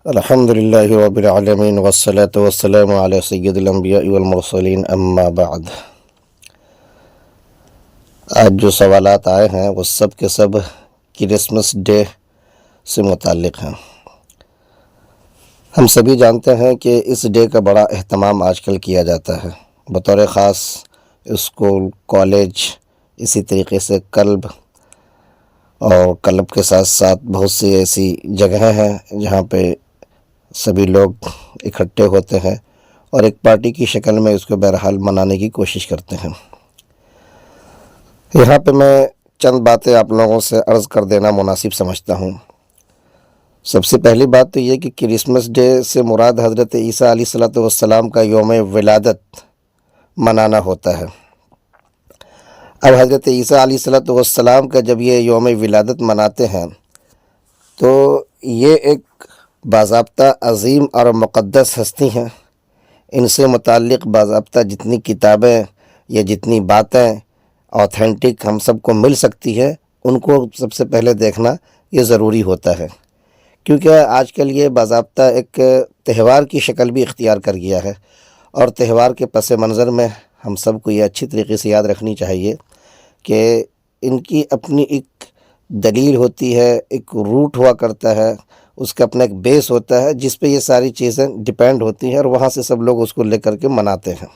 الحمد للہ رب العالمین والصلاة والسلام علی سید الانبیاء والمرسلین اما بعد۔ آج جو سوالات آئے ہیں وہ سب کے سب کرسمس ڈے سے متعلق ہیں۔ ہم سبھی جانتے ہیں کہ اس ڈے کا بڑا اہتمام آج کل کیا جاتا ہے، بطور خاص اسکول، کالج، اسی طریقے سے کلب، اور کلب کے ساتھ ساتھ بہت سی ایسی جگہیں ہیں جہاں پہ سبھی لوگ اکٹھے ہوتے ہیں اور ایک پارٹی کی شکل میں اس کو بہرحال منانے کی کوشش کرتے ہیں۔ یہاں پہ میں چند باتیں آپ لوگوں سے عرض کر دینا مناسب سمجھتا ہوں۔ سب سے پہلی بات تو یہ کہ کرسمس ڈے سے مراد حضرت عیسیٰ علیہ السلام کا یوم ولادت منانا ہوتا ہے۔ اب حضرت عیسیٰ علیہ السلام کا جب یہ یوم ولادت مناتے ہیں تو یہ ایک باضابطہ عظیم اور مقدس ہستی ہیں۔ ان سے متعلق باضابطہ جتنی کتابیں یا جتنی باتیں اوتھینٹک ہم سب کو مل سکتی ہے، ان کو سب سے پہلے دیکھنا یہ ضروری ہوتا ہے، کیونکہ آج کل یہ باضابطہ ایک تہوار کی شکل بھی اختیار کر گیا ہے، اور تہوار کے پس منظر میں ہم سب کو یہ اچھی طریقے سے یاد رکھنی چاہیے کہ ان کی اپنی ایک دلیل ہوتی ہے، ایک روٹ ہوا کرتا ہے، اس کا اپنا ایک بیس ہوتا ہے جس پہ یہ ساری چیزیں ڈیپینڈ ہوتی ہیں، اور وہاں سے سب لوگ اس کو لے کر کے مناتے ہیں۔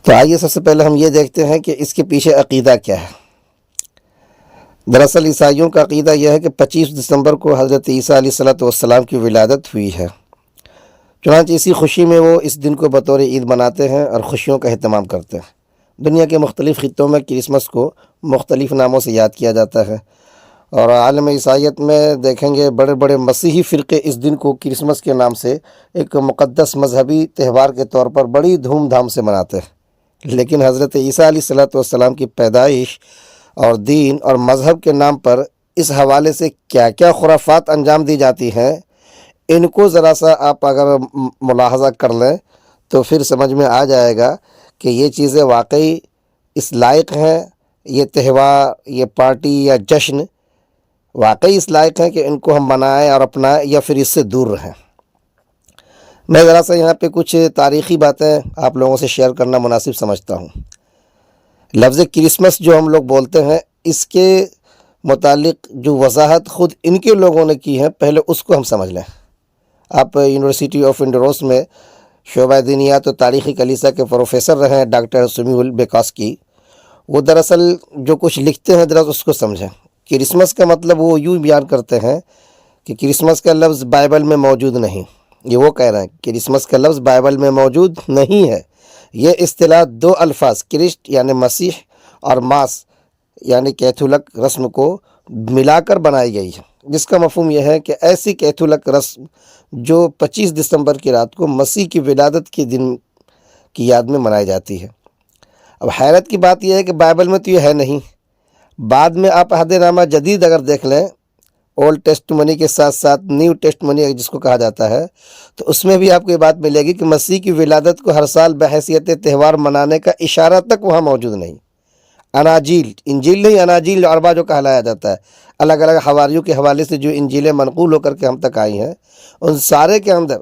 تو آئیے سب سے پہلے ہم یہ دیکھتے ہیں کہ اس کے پیچھے عقیدہ کیا ہے۔ دراصل عیسائیوں کا عقیدہ یہ ہے کہ 25 دسمبر کو حضرت عیسیٰ علیہ السلام کی ولادت ہوئی ہے، چنانچہ اسی خوشی میں وہ اس دن کو بطور عید مناتے ہیں اور خوشیوں کا اہتمام کرتے ہیں۔ دنیا کے مختلف خطوں میں کرسمس کو مختلف ناموں سے یاد کیا جاتا ہے، اور عالم عیسائیت میں دیکھیں گے بڑے بڑے مسیحی فرقے اس دن کو کرسمس کے نام سے ایک مقدس مذہبی تہوار کے طور پر بڑی دھوم دھام سے مناتے ہیں۔ لیکن حضرت عیسیٰ علیہ السلام کی پیدائش اور دین اور مذہب کے نام پر اس حوالے سے کیا کیا خرافات انجام دی جاتی ہیں، ان کو ذرا سا آپ اگر ملاحظہ کر لیں تو پھر سمجھ میں آ جائے گا کہ یہ چیزیں واقعی اس لائق ہیں، یہ تہوار، یہ پارٹی یا جشن واقعی اس لائق ہیں کہ ان کو ہم منائیں اور اپنائیں، یا پھر اس سے دور رہیں۔ میں ذرا سا یہاں پہ کچھ تاریخی باتیں آپ لوگوں سے شیئر کرنا مناسب سمجھتا ہوں۔ لفظ کرسمس جو ہم لوگ بولتے ہیں، اس کے متعلق جو وضاحت خود ان کے لوگوں نے کی ہے، پہلے اس کو ہم سمجھ لیں۔ آپ یونیورسٹی آف انڈروس میں شعبہ دینیات و تاریخی کلیسا کے پروفیسر رہے ہیں ڈاکٹر سمیع البیکاسکی، وہ دراصل جو کچھ لکھتے ہیں ذرا اس کو سمجھیں۔ کرسمس کا مطلب وہ یوں بیان کرتے ہیں کہ کرسمس کا لفظ بائبل میں موجود نہیں۔ یہ وہ کہہ رہے ہیں کرسمس کا لفظ بائبل میں موجود نہیں ہے۔ یہ اصطلاح دو الفاظ کرسٹ یعنی مسیح اور ماس یعنی کیتھولک رسم کو ملا کر بنائی گئی ہے، جس کا مفہوم یہ ہے کہ ایسی کیتھولک رسم جو 25 دسمبر کی رات کو مسیح کی ولادت کے دن کی یاد میں منائی جاتی ہے۔ اب حیرت کی بات یہ ہے کہ بائبل میں تو یہ ہے نہیں۔ بعد میں آپ عہد نامہ جدید اگر دیکھ لیں، اولڈ ٹیسٹ منی کے ساتھ ساتھ نیو ٹیسٹ منی جس کو کہا جاتا ہے، تو اس میں بھی آپ کو یہ بات ملے گی کہ مسیح کی ولادت کو ہر سال بحیثیت تہوار منانے کا اشارہ تک وہاں موجود نہیں۔ اناجیل، انجیل نہیں، اناجیل اربع جو کہلایا جاتا ہے، الگ الگ حواریوں کے حوالے سے جو انجیلیں منقول ہو کر کے ہم تک آئی ہیں، ان سارے کے اندر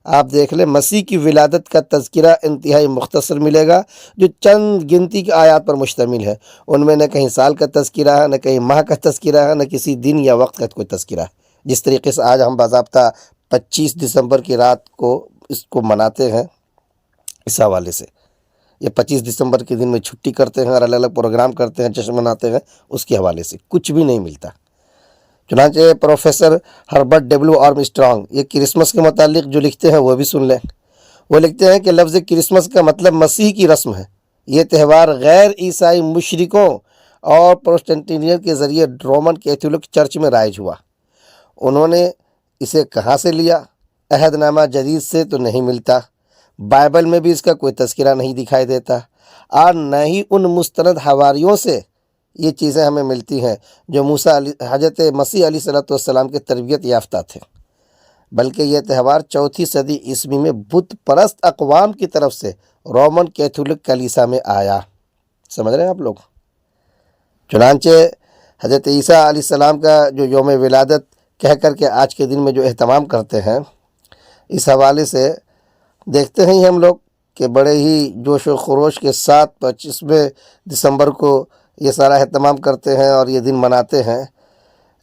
آپ دیکھ لیں مسیح کی ولادت کا تذکرہ انتہائی مختصر ملے گا، جو چند گنتی کی آیات پر مشتمل ہے۔ ان میں نہ کہیں سال کا تذکرہ ہے، نہ کہیں ماہ کا تذکرہ ہے، نہ کسی دن یا وقت کا کوئی تذکرہ ہے۔ جس طریقے سے آج ہم باضابطہ 25 دسمبر کی رات کو اس کو مناتے ہیں، اس حوالے سے یہ 25 دسمبر کے دن میں چھٹی کرتے ہیں اور الگ الگ پروگرام کرتے ہیں، جشن مناتے ہیں، اس کے حوالے سے کچھ بھی نہیں ملتا۔ چنانچہ پروفیسر ہربرٹ ڈبلیو آرمسٹرانگ یہ کرسمس کے متعلق جو لکھتے ہیں وہ بھی سن لیں۔ وہ لکھتے ہیں کہ لفظ کرسمس کا مطلب مسیح کی رسم ہے۔ یہ تہوار غیر عیسائی مشرکوں اور پروٹسٹنٹین کے ذریعے رومن کیتھولک چرچ میں رائج ہوا۔ انہوں نے اسے کہاں سے لیا؟ عہد نامہ جدید سے تو نہیں ملتا، بائبل میں بھی اس کا کوئی تذکرہ نہیں دکھائی دیتا، اور نہ ہی ان مستند حواریوں سے یہ چیزیں ہمیں ملتی ہیں جو حضرت مسیح علیہ السلام کے تربیت یافتہ تھے، بلکہ یہ تہوار 4 صدی عیسوی میں بت پرست اقوام کی طرف سے رومن کیتھولک کلیسا میں آیا۔ سمجھ رہے ہیں آپ لوگ؟ چنانچہ حضرت عیسیٰ علیہ السلام کا جو یوم ولادت کہہ کر کے آج کے دن میں جو اہتمام کرتے ہیں، اس حوالے سے دیکھتے ہیں ہم لوگ کہ بڑے ہی جوش و خروش کے ساتھ 25 دسمبر کو یہ سارا اہتمام کرتے ہیں اور یہ دن مناتے ہیں،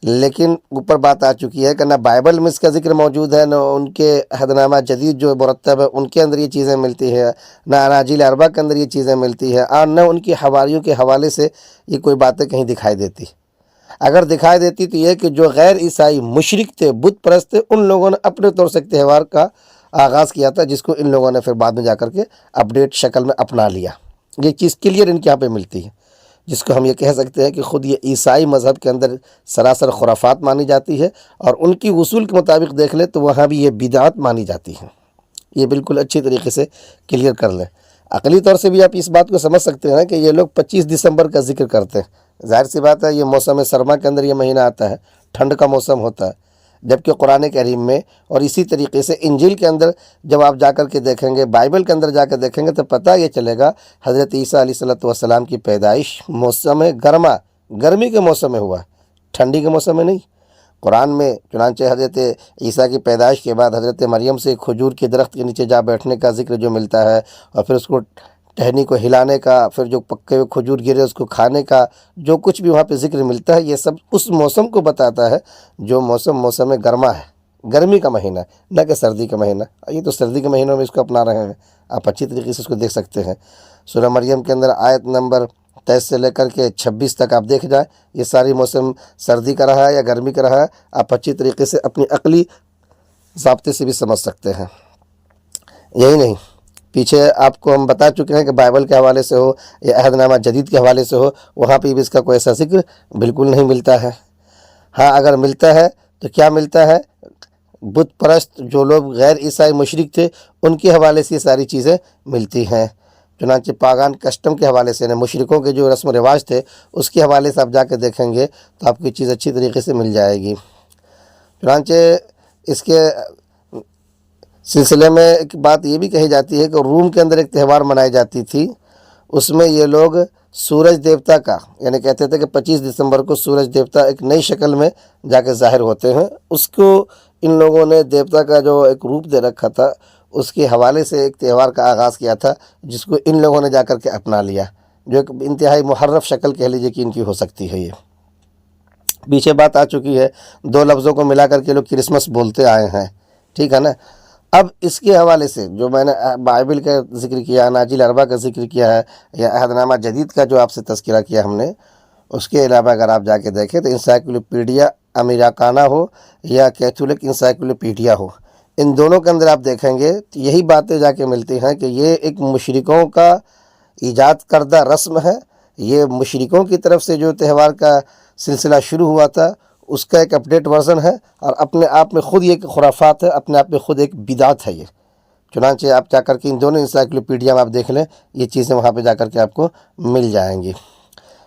لیکن اوپر بات آ چکی ہے کہ نہ بائبل میں اس کا ذکر موجود ہے، نہ ان کے عہد نامہ جدید جو مرتب ہے ان کے اندر یہ چیزیں ملتی ہے، نہ اناجیل اربع کے اندر یہ چیزیں ملتی ہے، اور نہ ان کی حواریوں کے حوالے سے یہ کوئی باتیں کہیں دکھائی دیتی۔ اگر دکھائی دیتی تو یہ کہ جو غیر عیسائی مشرک تھے، بت پرست تھے، ان لوگوں نے اپنے طور سے ایک تہوار کا آغاز کیا تھا، جس کو ان لوگوں نے پھر بعد میں جا کر کے اپڈیٹ شکل میں اپنا لیا۔ یہ چیز کلیئر ان کے یہاں پہ ملتی ہے، جس کو ہم یہ کہہ سکتے ہیں کہ خود یہ عیسائی مذہب کے اندر سراسر خرافات مانی جاتی ہے، اور ان کی اصول کے مطابق دیکھ لیں تو وہاں بھی یہ بدعت مانی جاتی ہے۔ یہ بالکل اچھی طریقے سے کلیئر کر لیں۔ عقلی طور سے بھی آپ اس بات کو سمجھ سکتے ہیں کہ یہ لوگ 25 دسمبر کا ذکر کرتے ہیں، ظاہر سی بات ہے یہ موسم سرما کے اندر یہ مہینہ آتا ہے، ٹھنڈ کا موسم ہوتا ہے، جبکہ قرآن کریم میں اور اسی طریقے سے انجیل کے اندر جب آپ جا کر کے دیکھیں گے، بائبل کے اندر جا کے دیکھیں گے تو پتہ یہ چلے گا حضرت عیسیٰ علیہ السلام کی پیدائش موسم گرما، گرمی کے موسم میں ہوا، ٹھنڈی کے موسم میں نہیں۔ قرآن میں چنانچہ حضرت عیسیٰ کی پیدائش کے بعد حضرت مریم سے کھجور کے درخت کے نیچے جا بیٹھنے کا ذکر جو ملتا ہے، اور پھر اس کو ٹہنی کو ہلانے کا، پھر جو پکے ہوئے کھجور گرے اس کو کھانے کا، جو کچھ بھی وہاں پہ ذکر ملتا ہے، یہ سب اس موسم کو بتاتا ہے جو موسم گرما ہے، گرمی کا مہینہ، نہ کہ سردی کا مہینہ۔ یہ تو سردی کے مہینوں میں اس کو اپنا رہے ہیں، آپ اچھی طریقے سے اس کو دیکھ سکتے ہیں۔ سورہ مریم کے اندر آیت نمبر 23 سے لے کر کے 26 تک آپ دیکھ جائیں، یہ ساری موسم سردی کا رہا ہے یا گرمی کا رہا ہے، آپ اچھی طریقے سے اپنی عقلی ضابطے سے بھی سمجھ سکتے ہیں۔ یہی نہیں، پیچھے آپ کو ہم بتا چکے ہیں کہ بائبل کے حوالے سے ہو یا عہد نامہ جدید کے حوالے سے ہو، وہاں پہ بھی اس کا کوئی ایسا ذکر بالکل نہیں ملتا ہے۔ ہاں اگر ملتا ہے تو کیا ملتا ہے؟ بت پرست جو لوگ غیر عیسائی مشرک تھے ان کے حوالے سے یہ ساری چیزیں ملتی ہیں۔ چنانچہ پاگان کسٹم کے حوالے سے، مشرکوں کے جو رسم و رواج تھے اس کے حوالے سے آپ جا کے دیکھیں گے تو آپ کو یہ چیز اچھی طریقے سے مل جائے گی۔ چنانچہ اس کے سلسلے میں ایک بات یہ بھی کہی جاتی ہے کہ روم کے اندر ایک تہوار منائی جاتی تھی، اس میں یہ لوگ سورج دیوتا کا، یعنی کہتے تھے کہ 25 دسمبر کو سورج دیوتا ایک نئی شکل میں جا کے ظاہر ہوتے ہیں، اس کو ان لوگوں نے دیوتا کا جو ایک روپ دے رکھا تھا اس کے حوالے سے ایک تہوار کا آغاز کیا تھا، جس کو ان لوگوں نے جا کر کے اپنا لیا، جو ایک انتہائی محرف شکل کہہ لیجیے کہ ان کی ہو سکتی ہے۔ یہ پیچھے بات آ چکی ہے، دو لفظوں کو ملا کر کے لوگ کرسمس بولتے آئے ہیں، ٹھیک ہے نا۔ اب اس کے حوالے سے جو میں نے بائبل کا ذکر کیا، اناجیل اربع کا ذکر کیا ہے، یا عہد نامہ جدید کا جو آپ سے تذکرہ کیا ہم نے، اس کے علاوہ اگر آپ جا کے دیکھیں تو انسائکلوپیڈیا امیریکانہ ہو یا کیتھولک انسائکلوپیڈیا ہو، ان دونوں کے اندر آپ دیکھیں گے تو یہی باتیں جا کے ملتی ہیں کہ یہ ایک مشرکوں کا ایجاد کردہ رسم ہے، یہ مشرکوں کی طرف سے جو تہوار کا سلسلہ شروع ہوا تھا اس کا ایک اپڈیٹ ورژن ہے، اور اپنے آپ میں خود یہ ایک خرافات ہے، اپنے آپ میں خود ایک بدعت ہے یہ۔ چنانچہ آپ جا کر کے ان دونوں انسائکلوپیڈیا میں آپ دیکھ لیں، یہ چیزیں وہاں پہ جا کر کے آپ کو مل جائیں گی۔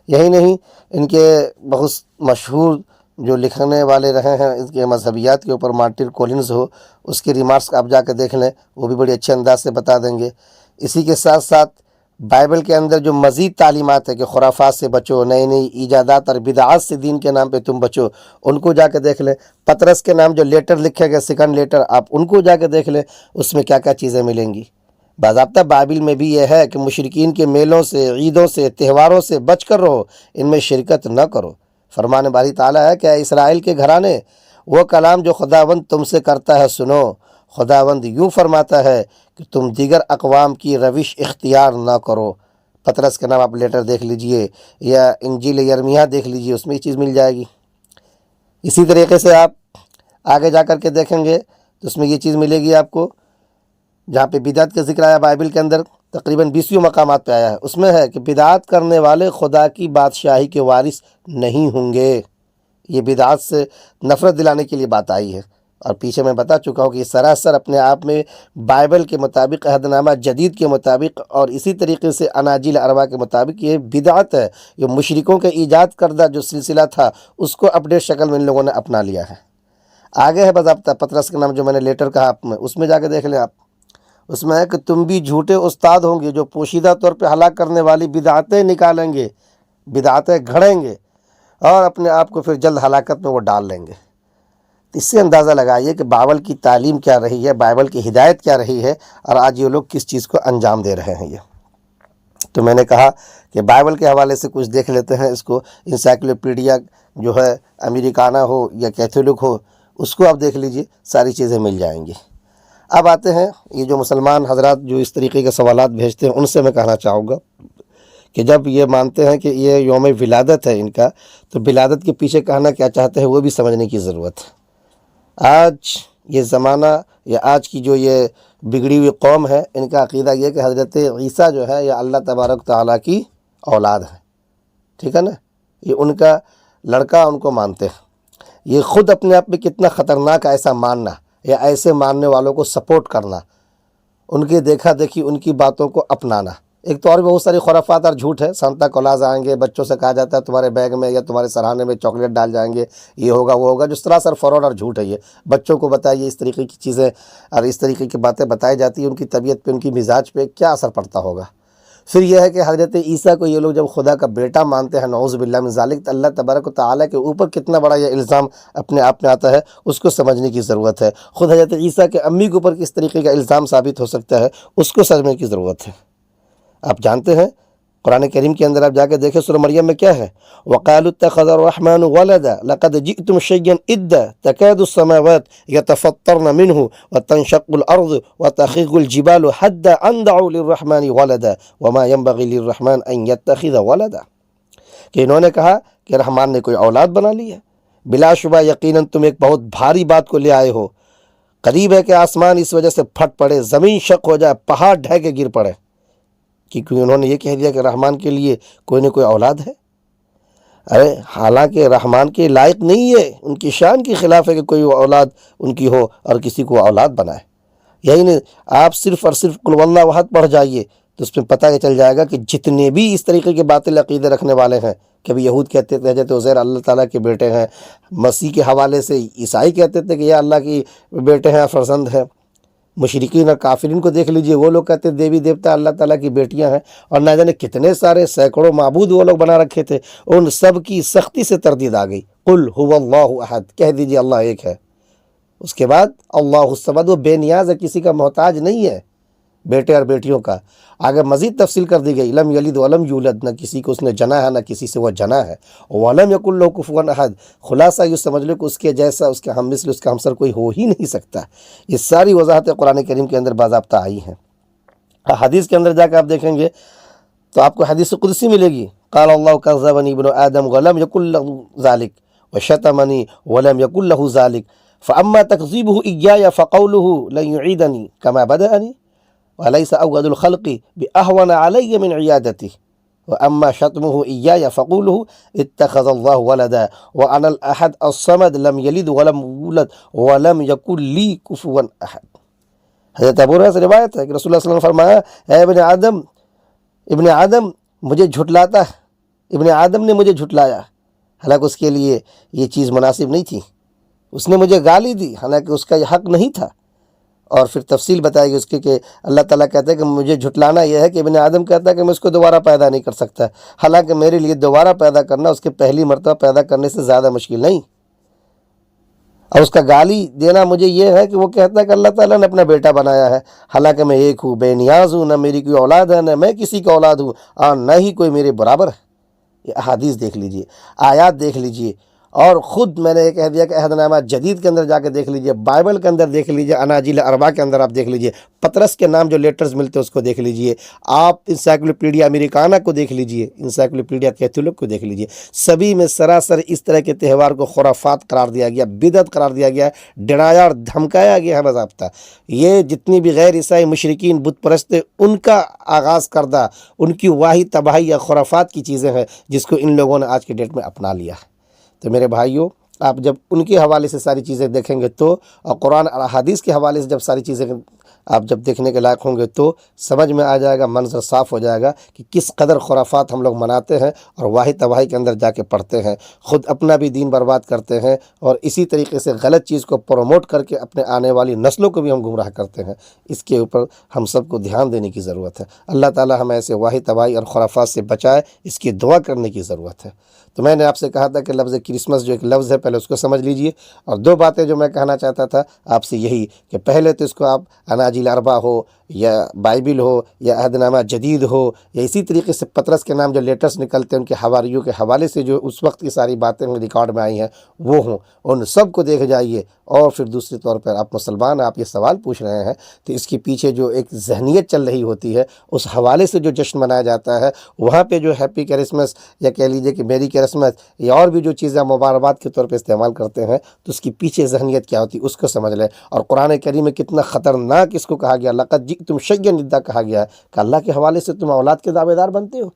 یہی نہیں، ان کے بہت مشہور جو لکھنے والے رہے ہیں اس کے مذہبیات کے اوپر، مارٹن کولنز ہو، اس کے ریمارکس آپ جا کے دیکھ لیں، وہ بھی بڑے اچھے انداز سے بتا دیں گے۔ اسی کے ساتھ ساتھ بائبل کے اندر جو مزید تعلیمات ہے کہ خرافات سے بچو، نئی نئی ایجادات اور بدعات سے دین کے نام پہ تم بچو، ان کو جا کے دیکھ لیں۔ پطرس کے نام جو لیٹر لکھے گئے، سیکنڈ لیٹر، آپ ان کو جا کے دیکھ لیں، اس میں کیا کیا چیزیں ملیں گی۔ باضابطہ بائبل میں بھی یہ ہے کہ مشرکین کے میلوں سے، عیدوں سے، تہواروں سے بچ کر رہو، ان میں شرکت نہ کرو۔ فرمان باری تعالیٰ ہے کہ اے اسرائیل کے گھرانے، وہ کلام جو خداوند تم سے کرتا ہے سنو، خداوند یوں فرماتا ہے کہ تم دیگر اقوام کی روش اختیار نہ کرو۔ پطرس کے نام آپ لیٹر دیکھ لیجئے، یا انجیل یرمیہ دیکھ لیجئے، اس میں یہ چیز مل جائے گی۔ اسی طریقے سے آپ آگے جا کر کے دیکھیں گے تو اس میں یہ چیز ملے گی آپ کو، جہاں پہ بدعت کا ذکر آیا بائبل کے اندر تقریباً 20 مقامات پہ آیا ہے، اس میں ہے کہ بدعت کرنے والے خدا کی بادشاہی کے وارث نہیں ہوں گے۔ یہ بدعت سے نفرت دلانے کے لیے بات آئی ہے، اور پیچھے میں بتا چکا ہوں کہ یہ سراسر اپنے آپ میں بائبل کے مطابق، عہد نامہ جدید کے مطابق، اور اسی طریقے سے اناجیل اربع کے مطابق یہ بدعت ہے۔ یہ مشرکوں کے ایجاد کردہ جو سلسلہ تھا اس کو اپڈیٹ شکل میں ان لوگوں نے اپنا لیا ہے۔ آگے ہے باضابطہ پطرس کے نام جو میں نے لیٹر کہا آپ میں، اس میں جا کے دیکھ لیں آپ، اس میں ہے کہ تم بھی جھوٹے استاد ہوں گے جو پوشیدہ طور پہ ہلاک کرنے والی بدعتیں نکالیں گے، بدعتیں گھڑیں گے، اور اپنے آپ کو پھر جلد ہلاکت میں وہ ڈال لیں گے۔ تو اس سے اندازہ لگائیے کہ بائبل کی تعلیم کیا رہی ہے، بائبل کی ہدایت کیا رہی ہے، اور آج یہ لوگ کس چیز کو انجام دے رہے ہیں۔ یہ تو میں نے کہا کہ بائبل کے حوالے سے کچھ دیکھ لیتے ہیں، اس کو انسائکلوپیڈیا جو ہے امریکانہ ہو یا کیتھولک ہو، اس کو آپ دیکھ لیجئے، ساری چیزیں مل جائیں گی۔ اب آتے ہیں یہ جو مسلمان حضرات جو اس طریقے کے سوالات بھیجتے ہیں، ان سے میں کہنا چاہوں گا کہ جب یہ مانتے ہیں کہ یہ یوم ولادت ہے ان کا، تو ولادت کے پیچھے کہنا کیا چاہتے ہیں وہ بھی سمجھنے کی ضرورت ہے۔ آج یہ زمانہ یا آج کی جو یہ بگڑی ہوئی قوم ہے، ان کا عقیدہ یہ کہ حضرت عیسیٰ جو ہے یہ اللہ تبارک تعالیٰ کی اولاد ہے، ٹھیک ہے نا، یہ ان کا لڑکا ان کو مانتے ہیں۔ یہ خود اپنے آپ میں کتنا خطرناک ہے ایسا ماننا، یا ایسے ماننے والوں کو سپورٹ کرنا، ان کے دیکھا دیکھی ان کی باتوں کو اپنانا۔ ایک تو اور بھی بہت ساری خرافات اور جھوٹ ہے، سانتا کلاز آئیں گے، بچوں سے کہا جاتا ہے تمہارے بیگ میں یا تمہارے سرہانے میں چاکلیٹ ڈال جائیں گے، یہ ہوگا وہ ہوگا، جو سراسر فراڈ اور جھوٹ ہے۔ یہ بچوں کو بتائیے اس طریقے کی چیزیں اور اس طریقے کی باتیں بتائی جاتی ہیں، ان کی طبیعت پہ، ان کی مزاج پہ کیا اثر پڑتا ہوگا۔ پھر یہ ہے کہ حضرت عیسیٰ کو یہ لوگ جب خدا کا بیٹا مانتے ہیں، نعوذ باللہ من ذالک، تو اللہ تبارک و تعالیٰ کے اوپر کتنا بڑا یہ الزام اپنے آپ میں آتا ہے، اس کو سمجھنے کی ضرورت ہے۔ خود حضرت عیسیٰ کے امی کے اوپر کس طریقے کا الزام ثابت ہو سکتا ہے، اس کو سمجھنے کی ضرورت ہے۔ آپ جانتے ہیں قرآن کریم کے اندر آپ جا کے دیکھیں، سورہ مریم میں کیا ہے؟ وَقَالُوا اتَّخَذَ الرَّحْمَنُ وَلَدًا لَقَدْ جِئْتُمْ شَيْئًا إِدًّا تَكَادُ السَّمَاوَاتُ يَتَفَطَّرْنَ مِنْهُ وَتَنشَقُّ الْأَرْضُ وَتَخِرُّ الْجِبَالُ حَتَّى أَن دَعَوْا لِلرَّحْمَنِ وَلَدًا وَمَا يَنبَغِي لِلرَّحْمَنِ أَن يَتَّخِذَ وَلَدًا، کہ انہوں نے کہا کہ رحمان نے کوئی اولاد بنا لی ہے۔ بلا شبہ یقیناً تم ایک بہت بھاری بات کو لے آئے ہو، قریب ہے کہ آسمان اس وجہ سے پھٹ پڑے، زمین شق ہو جائے، پہاڑ ڈھہ کے گر پڑے، کیونکہ انہوں نے یہ کہہ دیا کہ رحمان کے لیے کوئی نہ کوئی اولاد ہے۔ ارے حالانکہ رحمان کے لائق نہیں ہے، ان کی شان کے خلاف ہے کہ کوئی اولاد ان کی ہو اور کسی کو اولاد بنائے۔ یہی نہیں، آپ صرف اور صرف قل واللہ احد پڑھ جائیے تو اس میں پتہ یہ چل جائے گا کہ جتنے بھی اس طریقے کے باطل عقیدے رکھنے والے ہیں، کبھی یہود کہتے تھے حضرت عزیر اللہ تعالیٰ کے بیٹے ہیں، مسیح کے حوالے سے عیسائی کہتے تھے کہ یہ اللہ کی بیٹے ہیں، فرزند ہیں، مشرکین اور کافرین کو دیکھ لیجئے، وہ لوگ کہتے ہیں دیوی دیوتا اللہ تعالیٰ کی بیٹیاں ہیں، اور نہ جانے کتنے سارے سینکڑوں معبود وہ لوگ بنا رکھے تھے، ان سب کی سختی سے تردید آ گئی۔ قل هو اللہ احد، کہہ دیجئے اللہ ایک ہے۔ اس کے بعد اللہ الصمد، وہ بے نیاز ہے، کسی کا محتاج نہیں ہے، بیٹے اور بیٹیوں کا۔ آگے مزید تفصیل کر دی گئی، لم یلد ولم یولد، نہ کسی کو اس نے جنا ہے نہ کسی سے وہ جنا ہے، ولم یکن لہ کفوا احد، خلاصہ یہ سمجھ لو کہ اس کے جیسا، اس کے ہم مثل، اس کا ہمسر کوئی ہو ہی نہیں سکتا۔ یہ ساری وضاحتیں قرآن کریم کے اندر باضابطہ آئی ہیں۔ حدیث کے اندر جا کے آپ دیکھیں گے تو آپ کو حدیث قدسی ملے گی، قال اللہ کذبنی ابن آدم ولم یکن لہ ذلک وشتمنی ولم یکن لہ ذلک فاما تکذیبہ ایایا فقولہ لن یعیدنی کما بدأنی وَلَيْسَ أَوْغَدُ الْخَلْقِ بِأَهْوَنَ عَلَيَّ مِنْ عِيَادَتِهِ وَأَمَّا شَتْمُهُ إِيَّايَ فَقُولُهُ اتَّخَذَ اللَّهُ وَلَدًا وَأَنَا الْأَحَدُ الصَّمَدُ لَمْ يَلِدْ وَلَمْ يُولَدْ وَلَمْ يَكُنْ لِي كُفُوًا أَحَدٌ۔ حضرت ابو ہریرہ سے روایت ہے کہ رسول اللہ صلی اللہ علیہ وسلم نے فرمایا، اے ابن آدم مجھے جھٹلاتا ہے، ابن آدم نے مجھے جھٹلایا، حالانکہ اس کے لیے یہ چیز مناسب نہیں تھی، اس نے مجھے گالی دی، حالانکہ اس کا یہ حق نہیں تھا۔ اور پھر تفصیل بتائی گئی اس کی کہ اللہ تعالیٰ کہتا ہے کہ مجھے جھٹلانا یہ ہے کہ ابن آدم کہتا ہے کہ میں اس کو دوبارہ پیدا نہیں کر سکتا، حالانکہ میرے لیے دوبارہ پیدا کرنا اس کے پہلی مرتبہ پیدا کرنے سے زیادہ مشکل نہیں۔ اور اس کا گالی دینا مجھے یہ ہے کہ وہ کہتا ہے کہ اللہ تعالیٰ نے اپنا بیٹا بنایا ہے، حالانکہ میں ایک ہوں، بے نیاز ہوں، نہ میری کوئی اولاد ہے، نہ میں کسی کا اولاد ہوں، اور نہ ہی کوئی میرے برابر ہے۔ یہ احادیث دیکھ لیجئے، آیات دیکھ لیجئے، اور خود میں نے یہ کہہ دیا کہ عہد نامہ جدید کے اندر جا کے دیکھ لیجئے، بائبل کے اندر دیکھ لیجئے، اناجیل اربعہ کے اندر آپ دیکھ لیجئے، پطرس کے نام جو لیٹرز ملتے ہیں اس کو دیکھ لیجئے، آپ انسائکلوپیڈیا امریکانہ کو دیکھ لیجئے، انسائکلوپیڈیا کیتھولک کو دیکھ لیجئے، سبھی میں سراسر اس طرح کے تہوار کو خرافات قرار دیا گیا، بدعت قرار دیا گیا، ڈرایا اور دھمکایا گیا ہے باضابطہ۔ یہ جتنی بھی غیر عیسائی مشرکین بت پرست ان کا آغاز کردہ، ان کی واہی تباہی یا خرافات کی چیزیں ہیں جس کو ان لوگوں نے آج کے ڈیٹ میں اپنا لیا ہے۔ تو میرے بھائیوں، آپ جب ان کے حوالے سے ساری چیزیں دیکھیں گے تو، اور قرآن اور احادیث کے حوالے سے جب ساری چیزیں آپ جب دیکھنے کے لائق ہوں گے تو سمجھ میں آ جائے گا، منظر صاف ہو جائے گا کہ کس قدر خرافات ہم لوگ مناتے ہیں اور واہی تباہی کے اندر جا کے پڑھتے ہیں، خود اپنا بھی دین برباد کرتے ہیں، اور اسی طریقے سے غلط چیز کو پروموٹ کر کے اپنے آنے والی نسلوں کو بھی ہم گمراہ کرتے ہیں۔ اس کے اوپر ہم سب کو دھیان دینے کی ضرورت ہے۔ اللہ تعالی ہمیں ایسے واہی تباہی اور خرافات سے بچائے، اس کی دعا کرنے کی ضرورت ہے۔ تو میں نے آپ سے کہا تھا کہ لفظ کرسمس جو ایک لفظ ہے پہلے اس کو سمجھ لیجئے، اور دو باتیں جو میں کہنا چاہتا تھا آپ سے یہی کہ پہلے تو اس کو آپ اناجیل اربع ہو یا بائبل ہو یا عہد نامہ جدید ہو یا اسی طریقے سے پطرس کے نام جو لیٹرز نکلتے ہیں ان کے حواریوں کے حوالے سے جو اس وقت کی ساری باتیں ریکارڈ میں آئی ہیں وہ ہوں، ان سب کو دیکھ جائیے، اور پھر دوسری طور پر آپ مسلمان آپ یہ سوال پوچھ رہے ہیں تو اس کے پیچھے جو ایک ذہنیت چل رہی ہوتی ہے اس حوالے سے جو جشن منایا جاتا ہے وہاں پہ جو ہیپی کرسمس یا کہہ لیجیے کہ میری کرسمس یا اور بھی جو چیزیں مبارکباد کے طور پہ استعمال کرتے ہیں تو اس کی پیچھے ذہنیت کیا ہوتی ہے اس کو سمجھ لیں۔ اور قرآن کریم میں کتنا خطرناک اس کو کہا گیا، لقد جئتم شیئا ادا کہا گیا ہے کہ اللہ کے حوالے سے تم اولاد کے دعوے دار بنتے ہو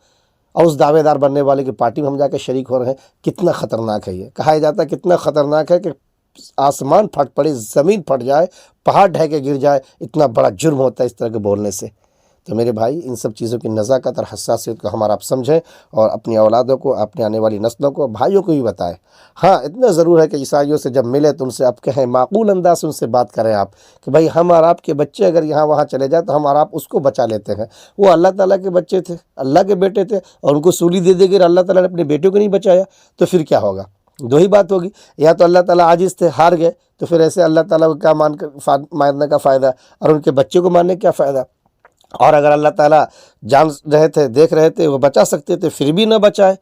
اور اس دعوے دار بننے والے کی پارٹی میں ہم جا کے شریک ہو رہے ہیں۔ کتنا خطرناک ہے یہ، کہا جاتا ہے کتنا خطرناک ہے کہ آسمان پھٹ پڑے، زمین پھٹ جائے، پہاڑ ڈھہ کے گر جائے، اتنا بڑا جرم ہوتا ہے اس طرح کے بولنے سے۔ تو میرے بھائی ان سب چیزوں کی نزاکت اور حساسیت کو ہمارا آپ سمجھیں اور اپنی اولادوں کو، اپنے آنے والی نسلوں کو، بھائیوں کو بھی بتائیں۔ ہاں اتنا ضرور ہے کہ عیسائیوں سے جب ملے تو ان سے آپ کہیں، معقول انداز سے ان سے بات کریں آپ کہ بھائی ہم اور آپ کے بچے اگر یہاں وہاں چلے جائیں تو ہم اور آپ اس کو بچا لیتے ہیں، وہ اللہ تعالیٰ کے بچے تھے، اللہ کے بیٹے تھے، اور ان کو سولی دے دے کر اللہ تعالیٰ نے اپنے بیٹے کو نہیں بچایا، تو پھر کیا ہوگا؟ دو ہی بات ہوگی، یا تو اللہ تعالیٰ عاجز تھے، ہار گئے، تو پھر ایسے اللہ تعالیٰ کو کیا ماننے کا فائدہ، اور ان کے بچے کو ماننے کا کیا فائدہ؟ اور اگر اللہ تعالیٰ جان رہے تھے، دیکھ رہے تھے، وہ بچا سکتے تھے، پھر بھی نہ بچائے،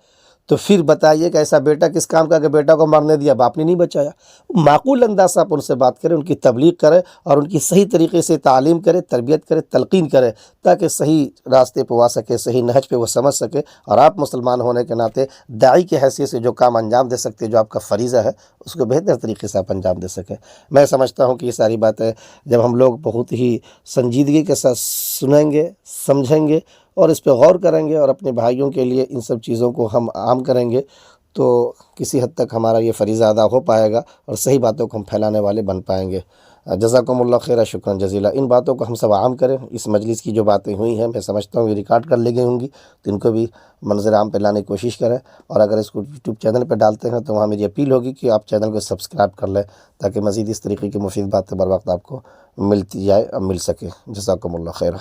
تو پھر بتائیے کہ ایسا بیٹا کس کام کا کہ بیٹا کو مرنے دیا، باپ نے نہیں بچایا۔ معقول انداز سے آپ ان سے بات کریں، ان کی تبلیغ کریں اور ان کی صحیح طریقے سے تعلیم کریں، تربیت کریں، تلقین کریں، تاکہ صحیح راستے پہ وہ آ سکے، صحیح نہج پہ وہ سمجھ سکے، اور آپ مسلمان ہونے کے ناطے داعی کی حیثیت سے جو کام انجام دے سکتے، جو آپ کا فریضہ ہے، اس کو بہتر طریقے سے آپ انجام دے سکیں۔ میں سمجھتا ہوں کہ یہ ساری باتیں جب ہم لوگ بہت ہی سنجیدگی کے ساتھ سنیں گے، سمجھیں گے اور اس پہ غور کریں گے اور اپنے بھائیوں کے لیے ان سب چیزوں کو ہم عام کریں گے تو کسی حد تک ہمارا یہ فریضہ ادا ہو پائے گا اور صحیح باتوں کو ہم پھیلانے والے بن پائیں گے۔ جزاکم اللہ خیر، شکرا جزیلا۔ ان باتوں کو ہم سب عام کریں۔ اس مجلس کی جو باتیں ہوئی ہیں میں سمجھتا ہوں یہ ریکارڈ کر لی گئی ہوں گی، تو ان کو بھی منظر عام پہ لانے کی کوشش کریں، اور اگر اس کو یوٹیوب چینل پہ ڈالتے ہیں تو وہاں میری اپیل ہوگی کہ آپ چینل کو سبسکرائب کر لیں تاکہ مزید اس طریقے کی مفید باتیں بر وقت آپ کو ملتی جائے اور مل سکے۔ جزاکم اللہ خیر۔